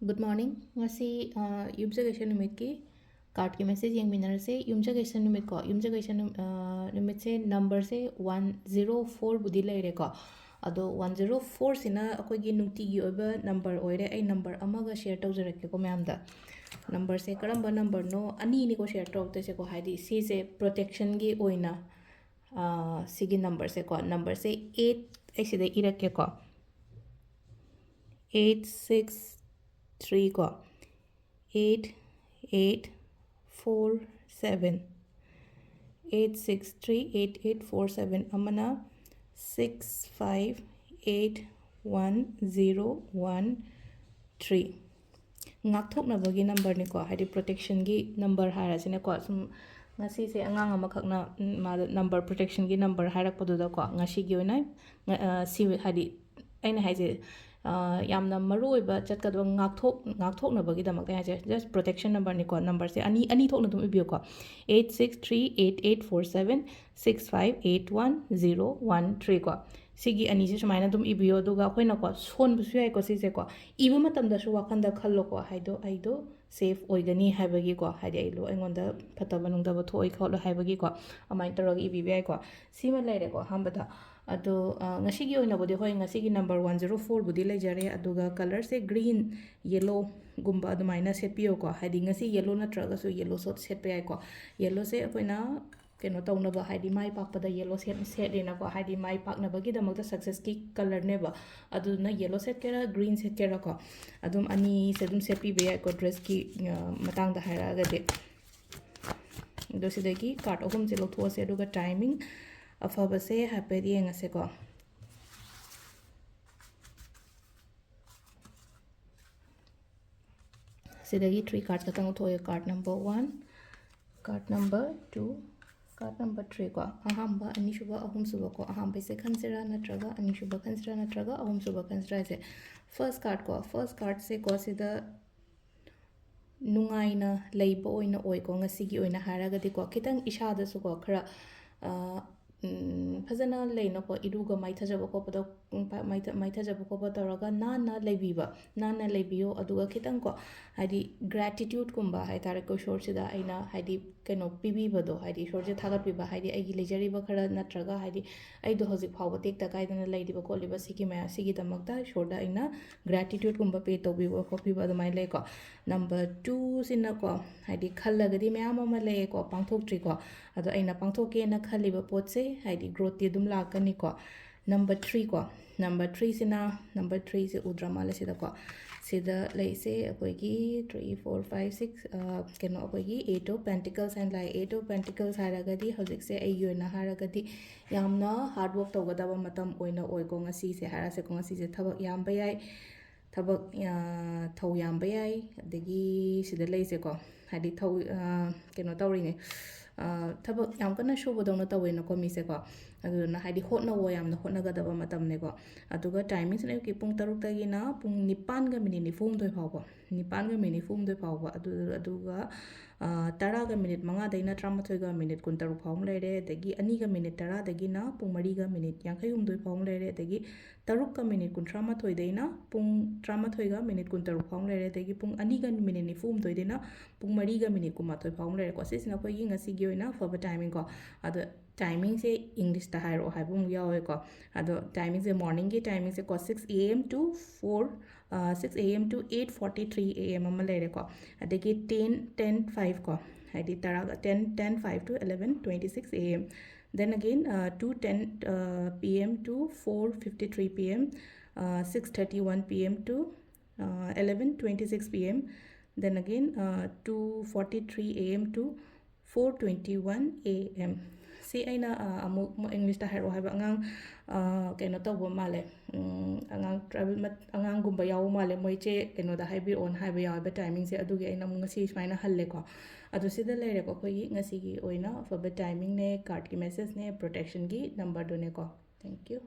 Good morning. Ngasi yumjagation numit ki card ki message yengminarase yumjagation numit ko yumjagation numit se number se 104 budi leire ko ado 104 sina akoi gi nukti gi oba number oire ai number amaga share tawjarake ko mayam da number se karamba number no ani ni ko share tawte se ko haidi si se protection gi oina sigi number se 8 ai sida irake ko 863 ko 8847 8638847 amana 6581013 ngakthoknabagi number ni ko haidi protection gi number harasine ko sum ngasi se angang amakhakna ma number protection gi number hairakpaduda ko ngasi gi oina si haidi aina haije yamna maruoiba chatkadwa ngakthoknabagidamagta haije just protection number ni ko number se ani thokna dum ibio ko 8638847 6581013 ko sigi ani se sumaina dum ibio duga khoina ko son bu suyai ko sise ko iba matamda su wakanda khallo ko haido aido safe oigani haibagi ko haidi ailo aingonda phataba nungdaba thoi kholo haibagi ko amai taraga ibi bai ko sima leire ko hambada ado ngasigi oina bodi hoi ngasigi number 104 bodi lejare aduga color se green yellow gumba adumaina setpio ko haidi ngasi yellow natraga su yellow sot setpai ko yellow se akoina keno tawnaba haidi mai pakpada yellow set ena ko haidi mai paknabagi damakta success ki color neba aduna yellow set kera green set kera ko adum ani se dum set pi be ko dress ki matang da hairaga de do sidagi card ahum se lokthose se aduga timing afaba se haped yengase ko sidagi 3 cards katang thoye card number 1 card number 2 card number 3 ko ahamba anishuba ahum suba ko ahamba se khansira natraga anishuba khansira natraga ahum suba khansira se first card se ko sida nungaina leiba oina oi ko ngasigi oina haragadi ko kitang ishada su ko khara fazana leina ko iruga maithajaba ko pada maithajaba ko taraga nana leibiyo aduga kitang ko haidi gratitude kumba haitare ko short sida aina haidi keno pibi bado haidi short se thagat piba haidi aigi lejari ba khara natraga haidi aido hojik phawba tekta kaidana leidiba ko liba sigi ma sigi damakta short da aina gratitude kumba pay tobi ko piba adumai le ko number 2 sina ko haidi khallagadi mayam ama le ko pangthok ko ado aina pangthoke na khaliba potse haidi growth ti dum lakani ko number 3 ko number 3 sina number 3 se udrama le sida ko sida leise akoigi 3 4 5 6 keno akoigi 8 of pentacles and like 8 of pentacles haragadi hojik se ai yoina haragadi yamna hard work tawgadaba matam oina oigo ngasi se harase ko ngasi se thabak yamba yai thabak thau yamba yai adagi sida leise ko hadi thau keno tawringe ꯊꯕꯛ ꯌꯥꯝ ꯀꯟꯅ ꯁꯨꯕꯗꯧꯅ ꯇꯧꯋꯦꯅꯀꯣ ꯃꯤꯁꯦꯀꯣ ꯑꯗꯨꯗꯨꯅ ꯍꯥꯏꯗꯤ ꯍꯣꯠꯅꯋꯣ ꯌꯥꯝꯅ ꯍꯣꯠꯅꯒꯗꯕ ꯃꯇꯝꯅꯦꯀꯣ ꯑꯗꯨꯒ ꯇꯥꯏꯃꯤꯡꯁꯤꯅ ꯑꯌꯨꯛꯀꯤ ꯄꯨꯡ 6ꯇꯒꯤꯅ ꯄꯨꯡ 9ꯒ ꯃꯤꯅꯤꯠ 94 ꯐꯥꯎꯕ 9ꯒ ꯃꯤꯅꯤꯠ 94 ꯐꯥꯎꯕ ꯑꯗꯨꯒ 10ꯒ ꯃꯤꯅꯤꯠ 5ꯗꯩꯅ 13ꯒ ꯃꯤꯅꯤꯠ 23 ꯐꯥꯎ ꯑꯃ ꯂꯩꯔꯦ ꯑꯗꯒꯤ 2ꯒ ꯃꯤꯅꯤꯠ 10ꯗꯒꯤꯅ ꯄꯨꯡ 4ꯒ ꯃꯤꯅꯤꯠ 58 ꯐꯥꯎ ꯑꯃ ꯂꯩꯔꯦ ꯑꯗꯒꯤ 3ꯒ ꯃꯤꯅꯤꯠ 38ꯗꯩꯅ ꯄꯨꯡ 13ꯒ ꯃꯤꯅꯤꯠ 23 ꯐꯥꯎ ꯑꯃ ꯂꯩꯔꯦ ꯑꯗꯒꯤ ꯄꯨꯡ 2ꯒ ꯃꯤꯅꯤꯠ 94ꯗꯩꯅ ꯄꯨꯡ 4ꯒ ꯃꯤꯅꯤꯠ 19 ꯐꯥꯎ ꯑꯃ ꯂꯩꯔꯦꯀꯣ ꯁꯤꯁꯤꯅ ꯑꯩꯈꯣꯏꯒꯤ ꯉꯁꯤꯒꯤ ꯑꯣꯏꯅ ꯐꯕ ꯇꯥꯏꯃꯤꯡ ꯀꯣ ꯑꯗꯣ ꯇꯥꯏꯃꯤꯡꯁꯦ ꯏꯪꯂꯤꯁꯇ ꯍꯥꯏꯔꯛꯑꯣ ꯍꯥꯏꯕ ꯑꯃꯨꯛ ꯌꯥꯎꯋꯦꯀꯣ ꯑꯗꯣ ꯇꯥꯏꯃꯤꯡꯁꯦ ꯃꯣꯔꯅꯤꯡꯒꯤ ꯇꯥꯏꯃꯤꯡꯁꯦ ꯀꯣ 6 AM to 8:43 AM ꯑꯃ ꯂꯩꯔꯦꯀꯣ ꯑꯗꯒꯤ 10:05 ko haidi 10:05 to 11:26 AM then again 2:10 PM to 4:53 PM 6:31 PM to 11:26 PM then again 2:43 AM to 4:21 AM si aina amuk english ta hairo haiba angang keno tawba male angang travel angang gumba yaw male moiche keno da haibi on haiba yaw ba timing se adugi aina mu ngasi smaina halle ko adu sida leire ko khoi ngasi gi oina for the timing ne card ki message ne protection gi number do ne ko thank you